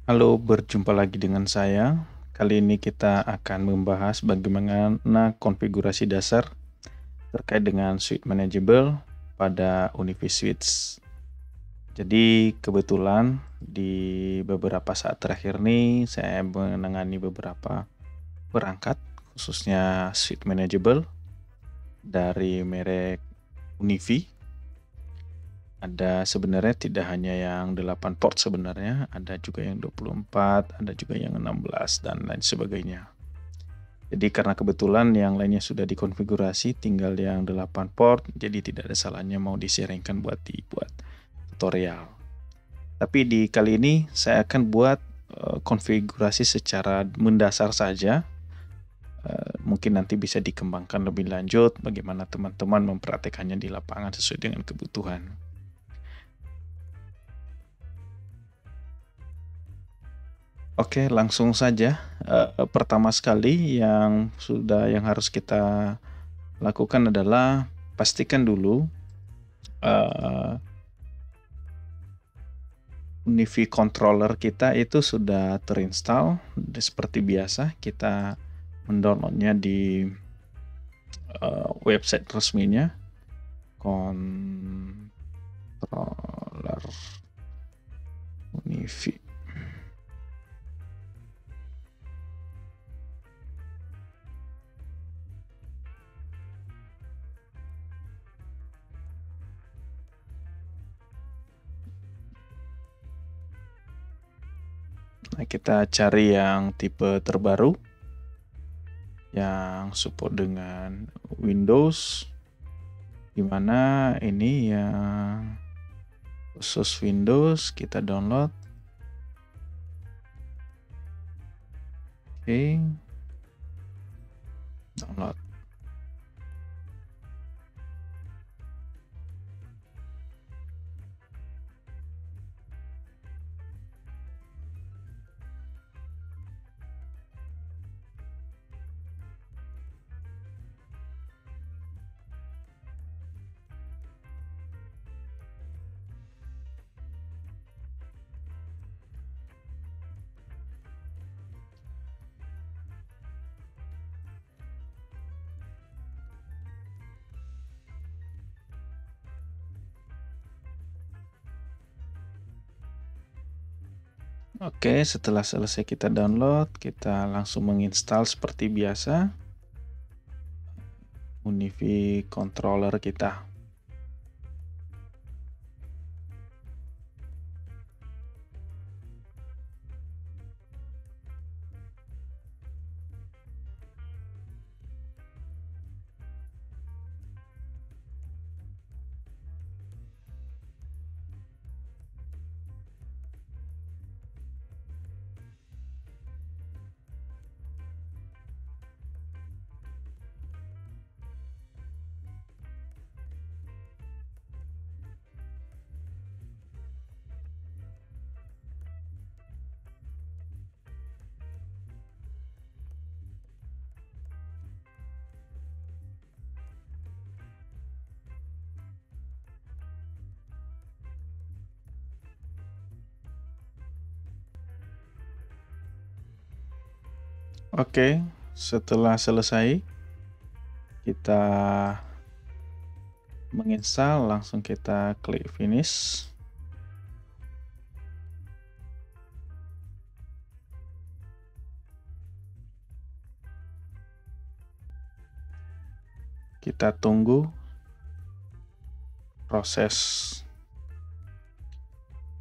Halo, berjumpa lagi dengan saya. Kali ini kita akan membahas bagaimana konfigurasi dasar terkait dengan Suite Manageable pada Unifi Suites. Jadi kebetulan di beberapa saat terakhir ini saya menangani beberapa perangkat, khususnya Suite Manageable dari merek Unifi. Ada sebenarnya tidak hanya yang 8 port sebenarnya, ada juga yang 24, ada juga yang 16 dan lain sebagainya. Jadi karena kebetulan yang lainnya sudah dikonfigurasi, tinggal yang 8 port, jadi tidak ada salahnya mau di-sharingkan buat dibuat tutorial. Tapi di kali ini saya akan buat konfigurasi secara mendasar saja. Mungkin nanti bisa dikembangkan lebih lanjut bagaimana teman-teman mempraktekannya di lapangan sesuai dengan kebutuhan. Oke, langsung saja. Pertama sekali yang harus kita lakukan adalah pastikan dulu Unifi controller kita itu sudah terinstall. Seperti biasa, kita mendownloadnya di website resminya, controller Unifi. Nah, kita cari yang tipe terbaru yang support dengan Windows, dimana ini yang khusus Windows. Kita download. Oke, download. Oke, setelah selesai kita download, kita langsung menginstal seperti biasa Unifi controller kita. Oke, setelah selesai kita menginstal, langsung kita klik finish. Kita tunggu proses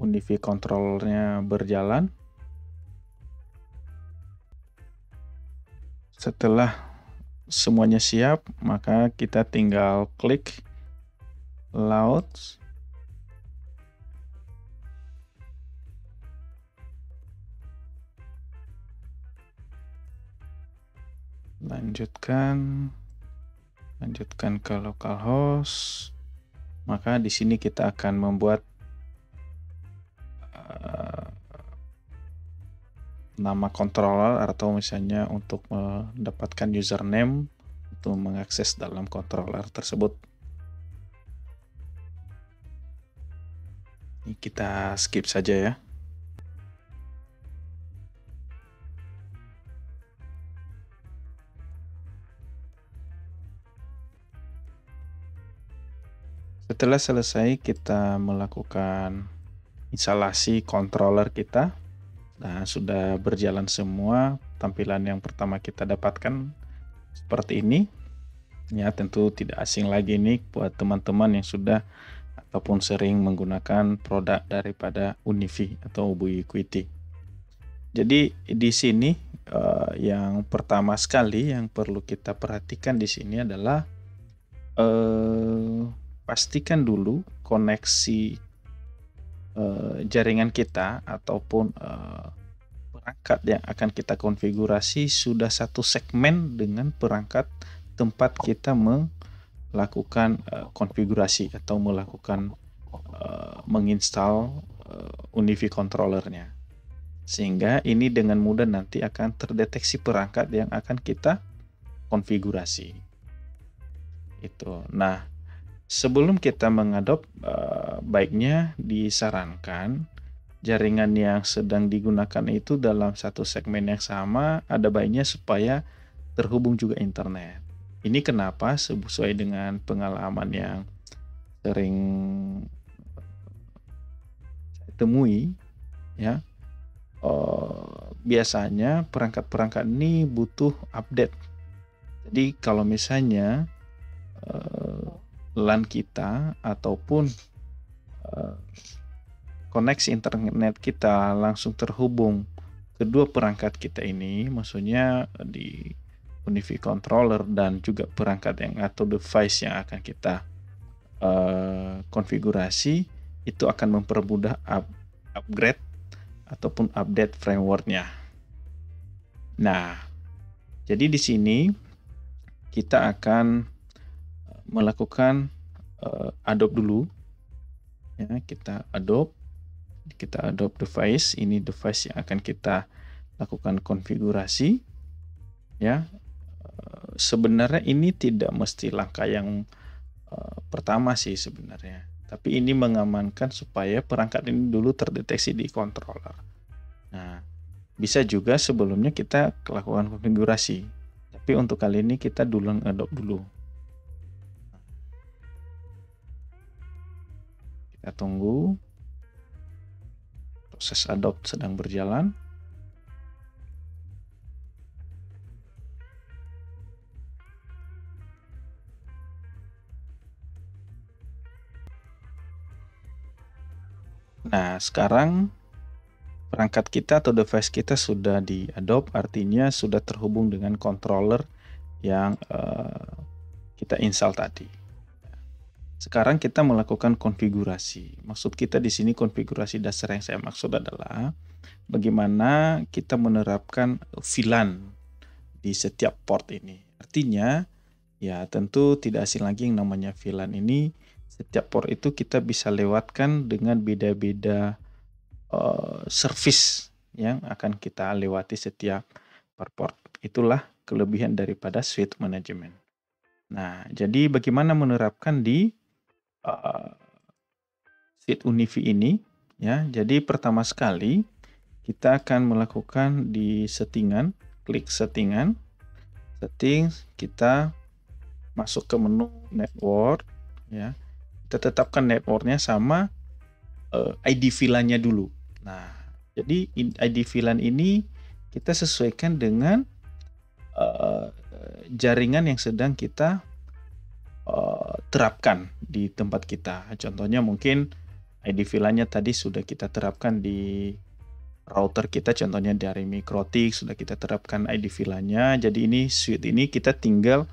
Unifi controllernya berjalan. Setelah semuanya siap, maka kita tinggal klik launch. Lanjutkan ke localhost. Maka di sini kita akan membuat nama controller, atau misalnya untuk mendapatkan username untuk mengakses dalam controller tersebut. Ini kita skip saja ya. Setelah selesai kita melakukan instalasi controller kita. Nah, sudah berjalan semua. Tampilan yang pertama kita dapatkan seperti ini. Ya, tentu tidak asing lagi nih buat teman-teman yang sudah ataupun sering menggunakan produk daripada Unifi atau Ubiquiti. Jadi di sini yang pertama sekali yang perlu kita perhatikan di sini adalah pastikan dulu koneksi jaringan kita ataupun perangkat yang akan kita konfigurasi sudah satu segmen dengan perangkat tempat kita melakukan konfigurasi atau melakukan menginstal Unifi controllernya, sehingga ini dengan mudah nanti akan terdeteksi perangkat yang akan kita konfigurasi itu. Nah, sebelum kita mengadop, baiknya disarankan jaringan yang sedang digunakan itu dalam satu segmen yang sama, ada baiknya supaya terhubung juga internet. Ini kenapa? Sesuai dengan pengalaman yang sering saya temui, ya. Biasanya perangkat-perangkat ini butuh update. Jadi kalau misalnya LAN kita ataupun koneksi internet kita langsung terhubung kedua perangkat kita ini, maksudnya di Unifi controller dan juga perangkat yang atau device yang akan kita konfigurasi, itu akan mempermudah upgrade ataupun update frameworknya. Nah, jadi di sini kita akan melakukan adopt dulu, ya. Kita adopt device. Ini device yang akan kita lakukan konfigurasi, ya. Sebenarnya ini tidak mesti langkah yang pertama sih sebenarnya, tapi ini mengamankan supaya perangkat ini dulu terdeteksi di controller. Nah, bisa juga sebelumnya kita lakukan konfigurasi, tapi untuk kali ini kita dulu adopt dulu. Kita tunggu, proses adopt sedang berjalan. Nah, sekarang perangkat kita atau device kita sudah di-adopt, artinya sudah terhubung dengan controller yang kita install tadi. Sekarang kita melakukan konfigurasi. Maksud kita di sini konfigurasi dasar yang saya maksud adalah bagaimana kita menerapkan VLAN di setiap port ini. Artinya, ya tentu tidak asing lagi yang namanya VLAN ini. Setiap port itu kita bisa lewatkan dengan beda-beda service yang akan kita lewati setiap per port. Itulah kelebihan daripada suite management. Nah, jadi bagaimana menerapkan di suite Unifi ini, ya. Jadi pertama sekali kita akan melakukan di settingan, klik settingan, kita masuk ke menu network, ya. Kita tetapkan networknya sama ID VLAN-nya dulu. Nah, jadi ID VLAN ini kita sesuaikan dengan jaringan yang sedang kita terapkan di tempat kita. Contohnya mungkin ID VLAN-nya tadi sudah kita terapkan di router kita, contohnya dari Mikrotik sudah kita terapkan ID VLAN-nya. Jadi ini suite ini kita tinggal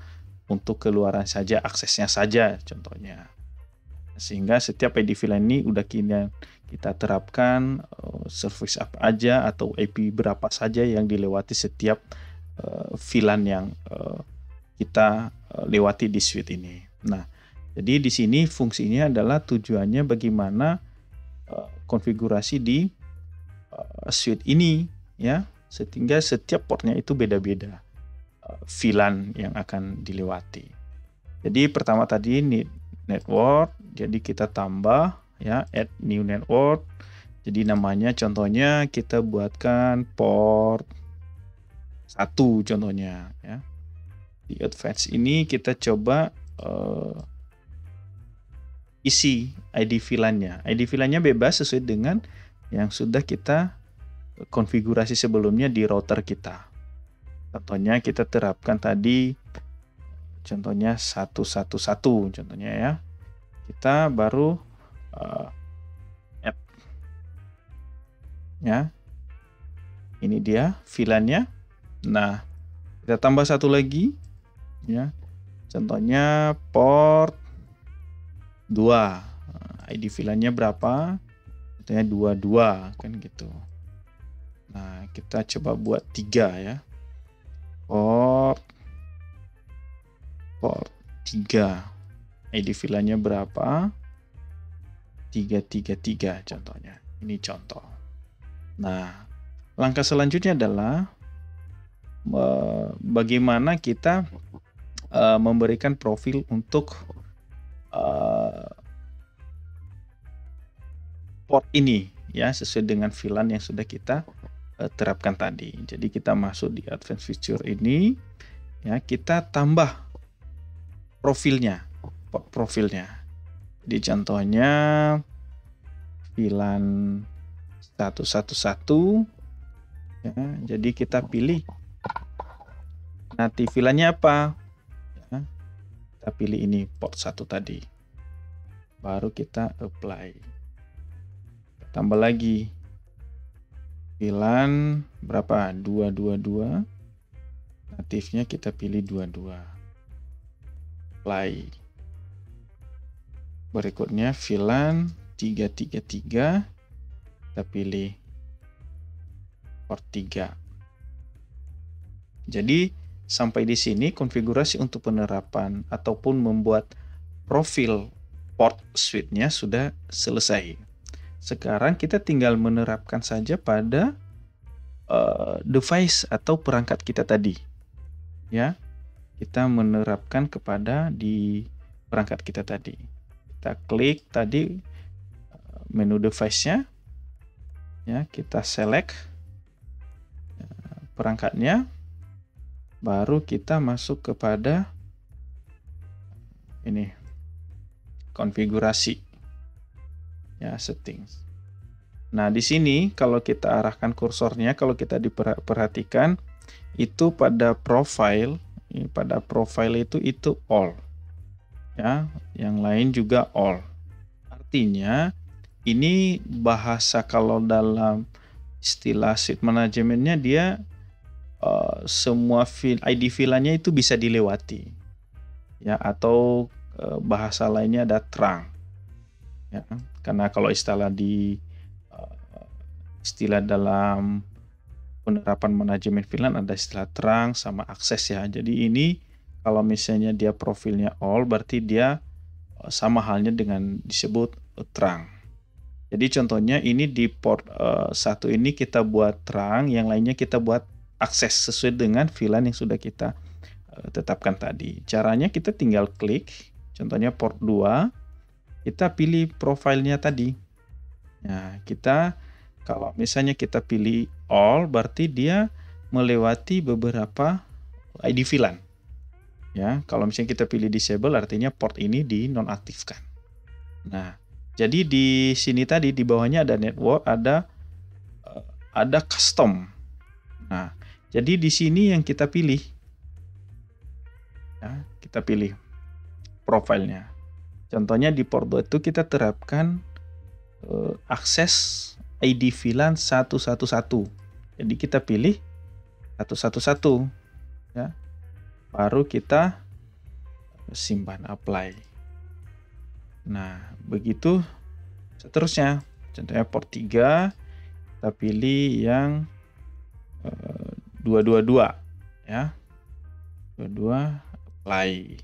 untuk keluaran saja, aksesnya saja contohnya. Sehingga setiap ID VLAN ini udah kita terapkan service apa aja atau IP berapa saja yang dilewati setiap VLAN yang kita lewati di suite ini. Nah, jadi di sini fungsinya adalah tujuannya bagaimana konfigurasi di suite ini, ya, sehingga setiap portnya itu beda-beda VLAN yang akan dilewati. Jadi pertama tadi ini network, jadi kita tambah, ya, add new network. Jadi namanya contohnya kita buatkan port 1 contohnya, ya. Di advance ini kita coba isi ID VLAN-nya. ID VLAN-nya bebas sesuai dengan yang sudah kita konfigurasi sebelumnya di router kita. Contohnya kita terapkan tadi, contohnya 111, contohnya ya. Kita baru add, ya. Ini dia VLAN-nya. Nah, kita tambah satu lagi, ya. Contohnya port 2. ID VLAN-nya berapa? Contohnya 22 kan gitu. Nah, kita coba buat 3 ya. Port 3. ID VLAN-nya berapa? 333 contohnya. Ini contoh. Nah, langkah selanjutnya adalah bagaimana kita memberikan profil untuk port ini ya, sesuai dengan VLAN yang sudah kita terapkan tadi. Jadi kita masuk di advanced feature ini ya, kita tambah profilnya, port profilnya. Jadi contohnya VLAN 111 ya, jadi kita pilih nanti VLAN-nya apa ya, kita pilih ini port 1 tadi, baru kita apply. Tambah lagi VLAN berapa, 222, natifnya kita pilih 22, apply. Berikutnya VLAN 333, kita pilih port 3. Jadi sampai di sini konfigurasi untuk penerapan ataupun membuat profil port switch-nya sudah selesai. Sekarang kita tinggal menerapkan saja pada device atau perangkat kita tadi. Ya, kita menerapkan kepada di perangkat kita tadi. Kita klik tadi menu device-nya. Ya, kita select perangkatnya, baru kita masuk kepada ini konfigurasi ya, settings. Nah, di sini kalau kita arahkan kursornya, kalau kita diperhatikan itu pada profile, itu all ya, yang lain juga all. Artinya ini bahasa kalau dalam istilah suite manajemennya dia semua ID VLAN-nya itu bisa dilewati ya, atau bahasa lainnya ada trunk ya, karena kalau istilah dalam penerapan manajemen VLAN ada istilah trunk sama akses ya. Jadi ini kalau misalnya dia profilnya all, berarti dia sama halnya dengan disebut trunk. Jadi contohnya ini di port 1 ini kita buat trunk, yang lainnya kita buat akses sesuai dengan VLAN yang sudah kita tetapkan tadi. Caranya kita tinggal klik, contohnya port 2, kita pilih profilnya tadi. Nah, kita kalau misalnya kita pilih all, berarti dia melewati beberapa ID VLAN. Ya, kalau misalnya kita pilih disable, artinya port ini dinonaktifkan. Nah, jadi di sini tadi di bawahnya ada network, ada custom. Nah, jadi di sini yang kita pilih, ya, kita pilih profilnya. Contohnya di port 2 itu kita terapkan akses ID VLAN 111. Jadi kita pilih 111, ya, baru kita simpan, apply. Nah, begitu seterusnya. Contohnya port 3, kita pilih yang 222 ya. 22, apply.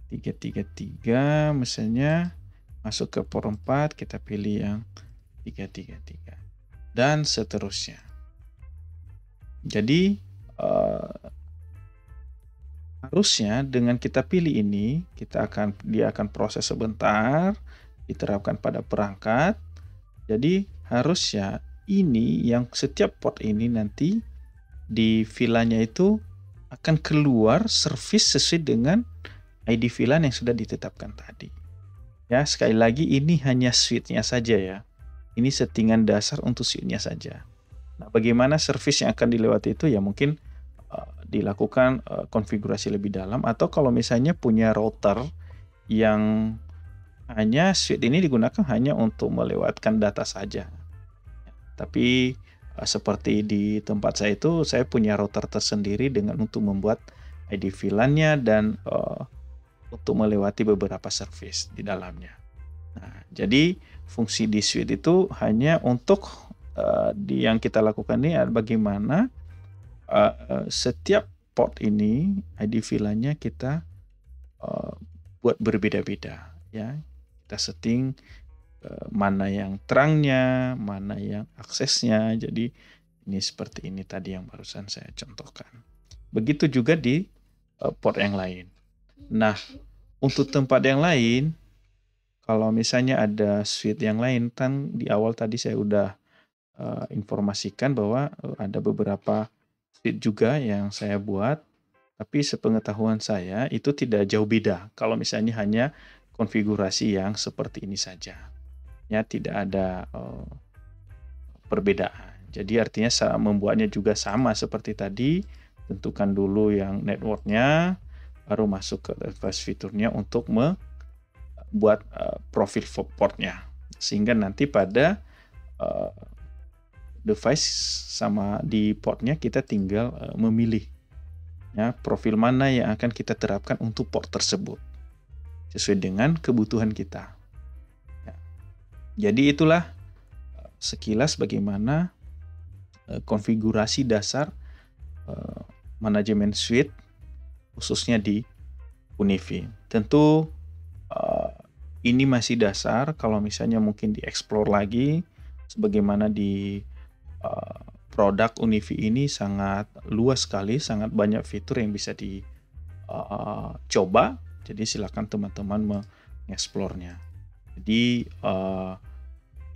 333 misalnya masuk ke port 4, kita pilih yang 333 dan seterusnya. Jadi harusnya dengan kita pilih ini, dia akan proses sebentar, diterapkan pada perangkat. Jadi harusnya ini yang setiap port ini nanti di VLAN-nya itu akan keluar service sesuai dengan ID VLAN yang sudah ditetapkan tadi. Ya, sekali lagi ini hanya suite-nya saja ya. Ini settingan dasar untuk suite-nya saja. Nah, bagaimana service yang akan dilewati itu ya mungkin dilakukan konfigurasi lebih dalam, atau kalau misalnya punya router yang hanya suite ini digunakan hanya untuk melewatkan data saja. Tapi seperti di tempat saya itu, saya punya router tersendiri dengan untuk membuat ID VLAN-nya dan untuk melewati beberapa service di dalamnya. Nah, jadi fungsi di suite itu hanya untuk yang kita lakukan ini adalah bagaimana setiap port ini ID VLAN-nya kita buat berbeda-beda ya. Kita setting mana yang terangnya, mana yang aksesnya. Jadi ini seperti ini tadi yang barusan saya contohkan. Begitu juga di port yang lain. Nah, untuk tempat yang lain, kalau misalnya ada suite yang lain, kan di awal tadi saya udah informasikan bahwa ada beberapa suite juga yang saya buat, tapi sepengetahuan saya itu tidak jauh beda kalau misalnya hanya konfigurasi yang seperti ini saja. Ya, tidak ada perbedaan. Jadi artinya membuatnya juga sama seperti tadi, tentukan dulu yang networknya, baru masuk ke device fiturnya untuk membuat profil portnya, sehingga nanti pada device sama di portnya kita tinggal memilih ya profil mana yang akan kita terapkan untuk port tersebut sesuai dengan kebutuhan kita. Ya. Jadi itulah sekilas bagaimana konfigurasi dasar manajemen suite khususnya di Unifi. Tentu ini masih dasar, kalau misalnya mungkin dieksplor lagi sebagaimana di produk Unifi ini sangat luas sekali, sangat banyak fitur yang bisa dicoba. Jadi silakan teman-teman mengeksplornya. Jadi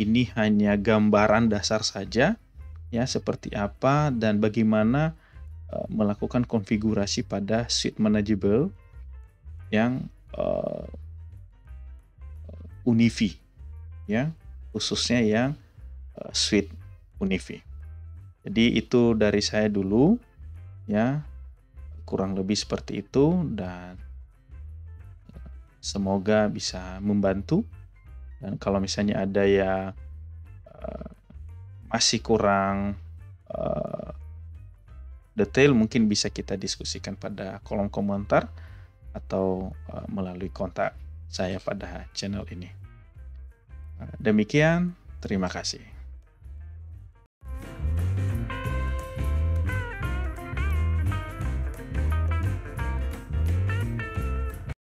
ini hanya gambaran dasar saja ya, seperti apa dan bagaimana melakukan konfigurasi pada suite manageable yang Unifi ya, khususnya yang suite Unifi. Jadi itu dari saya dulu ya, kurang lebih seperti itu, dan semoga bisa membantu. Dan kalau misalnya ada yang masih kurang detail, mungkin bisa kita diskusikan pada kolom komentar atau melalui kontak saya pada channel ini. Demikian, terima kasih.